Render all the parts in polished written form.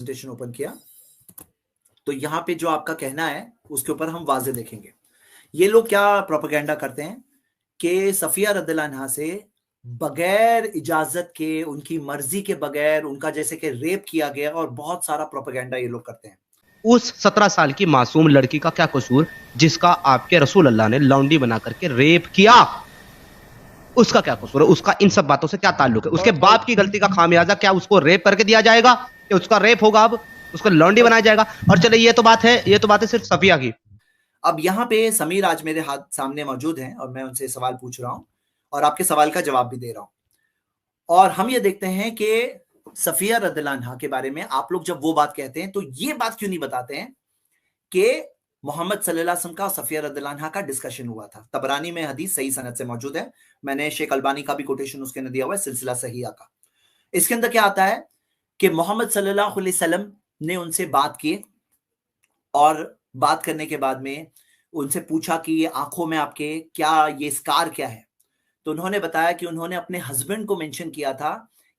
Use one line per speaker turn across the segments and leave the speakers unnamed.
Presentation open किया तो यहाँ पे जो आपका कहना है उसके ऊपर हम वाज़े देखेंगे। ये लोग क्या प्रोपेगेंडा करते हैं कि सफिया रदियल्लाहु अन्हा से बगैर इजाजत के, उनकी मर्जी के बगैर उनका जैसे कि रेप किया गया, और बहुत सारा प्रोपेगेंडा ये लोग करते हैं।
उस 17 साल की मासूम लड़की का क्या कसूर जिसका आपके रसूल अल्लाह ने लौंडी बना करके रेप किया? उसका क्या कसूर है? उसका इन सब बातों से क्या ताल्लुक है? उसके बाप की गलती का खामियाजा क्या उसको रेप करके दिया जाएगा कि उसका रेप होगा, अब उसको लौंडी बनाया जाएगा? और चले ये तो बात है सिर्फ सफिया की।
अब यहाँ पे समीर आज मेरे हाथ सामने मौजूद हैं और मैं उनसे सवाल पूछ रहा हूं और आपके सवाल का जवाब भी दे रहा हूं, और हम ये देखते हैं कि सफिया रदियल्लाहु अन्हा के बारे में आप लोग जब वो बात कहते हैं तो ये बात क्यों नहीं बताते हैं कि मोहम्मद सल्लल्लाहु अलैहि वसल्लम का सफिया रदियल्लाहु अन्हा का डिस्कशन हुआ था। तबरानी में हदीस सही सनद से मौजूद है, मैंने शेख अलबानी का भी कोटेशन उसके अंदर दिया हुआ है, सिलसिला सहीहा का। इसके अंदर क्या आता है कि मोहम्मद सल्लल्लाहु अलैहि वसल्लम ने उनसे बात की और बात करने के बाद में उनसे पूछा कि ये आंखों में आपके क्या, ये स्कार क्या है? तो उन्होंने बताया कि उन्होंने अपने हस्बैंड को मेंशन किया था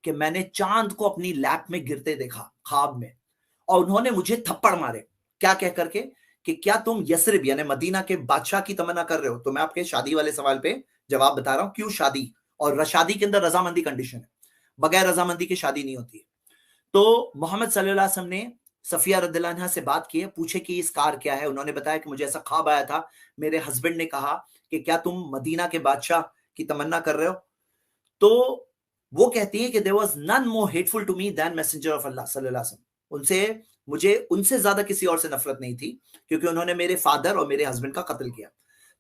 कि मैंने चांद को अपनी लैप में गिरते देखा ख्वाब में, और उन्होंने मुझे थप्पड़ मारे, क्या कह करके कि क्या तुम यसरिब यानी मदीना के बादशाह की तमन्ना कर रहे हो? तो मैं आपके शादी वाले सवाल पे जवाब बता रहा हूं, क्यों शादी, और शादी के अंदर रजामंदी कंडीशन है, बगैर रजामंदी की शादी नहीं होती है। तो मोहम्मद सल्लल्लाहु अलैहि वसल्लम ने सफिया रदियल्लाहु अन्हा से बात की, पूछे कि इस कार क्या है? उन्होंने बताया कि मुझे ऐसा ख्वाब आया था, मेरे हस्बैंड ने कहा कि क्या तुम मदीना के बादशाह की तमन्ना कर रहे हो? तो वो कहती है कि there was none more hateful to me than messenger of Allah सल्लल्लाहु अलैहि वसल्लम। उनसे मुझे उनसे ज्यादा किसी और से नफरत नहीं थी, क्योंकि उन्होंने मेरे फादर और मेरे हस्बैंड का कत्ल किया।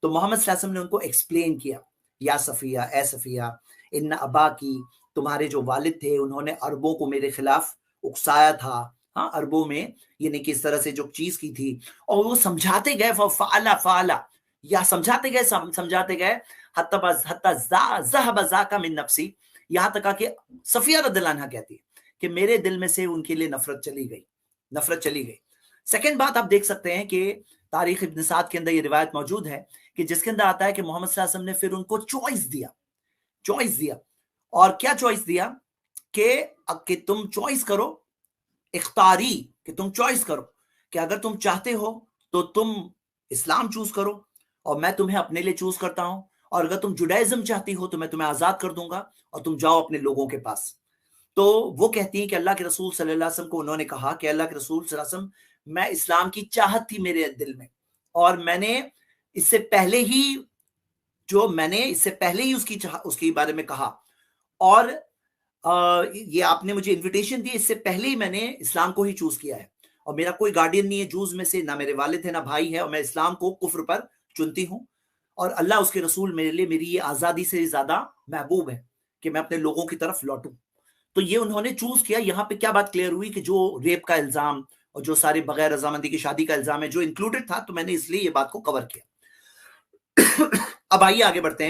तो मोहम्मद सल्लल्लाहु अलैहि वसल्लम ने उनको एक्सप्लेन किया, या सफिया, ए सफिया, इन अबा की, तुम्हारे जो वालिद थे उन्होंने अरबों को मेरे खिलाफ उकसाया था, हाँ, अरबों में यानी किस तरह से जो चीज की थी, और वो समझाते गए फाला फाला, या समझाते गए मिन नफ्सी, यहाँ तक कि सफिया रदियल्लाहु अन्हा कहती है कि मेरे दिल में से उनके लिए नफरत चली गई। सेकंड बात आप देख सकते हैं कि तारीख इब्न साद के अंदर ये रिवायत मौजूद है कि जिसके अंदर आता है कि मोहम्मद सल्लल्लाहु अलैहि वसल्लम ने फिर उनको चॉइस दिया, और क्या चॉइस दिया कि तुम चॉइस करो, इख्तारी, कि तुम चॉइस करो कि अगर तुम चाहते हो तो तुम इस्लाम चूज करो और मैं तुम्हें अपने लिए चूज करता हूं, और अगर तुम जुडाइज्म चाहती हो तो मैं तुम्हें आजाद कर दूंगा और तुम जाओ अपने लोगों के पास। तो वो कहती हैं कि अल्लाह के रसूल सल्लल्लाहु अलैहि वसल्लम को उन्होंने कहा कि अल्लाह के रसूल सल्लल्लाहु अलैहि वसल्लम, मैं इस्लाम की चाहत थी मेरे दिल में, और मैंने इससे पहले ही उसके बारे में कहा, और ये आपने मुझे इनविटेशन दी, इससे पहले ही मैंने इस्लाम को ही चूज किया है, और मेरा कोई गार्डियन नहीं है जूज में से, ना मेरे वालिद है ना भाई है, और मैं इस्लाम को कुफ्र पर चुनती हूँ, और अल्लाह उसके रसूल मेरे लिए मेरी ये आजादी से ज्यादा महबूब है कि मैं अपने लोगों की तरफ लौटूं। तो ये उन्होंने चूज किया। यहाँ पे क्या बात क्लियर हुई कि जो रेप का इल्जाम और जो सारे बगैर रजामंदी की शादी का इल्जाम है जो इंक्लूडेड था, तो मैंने इसलिए ये बात को कवर किया। अब आइए आगे बढ़ते हैं।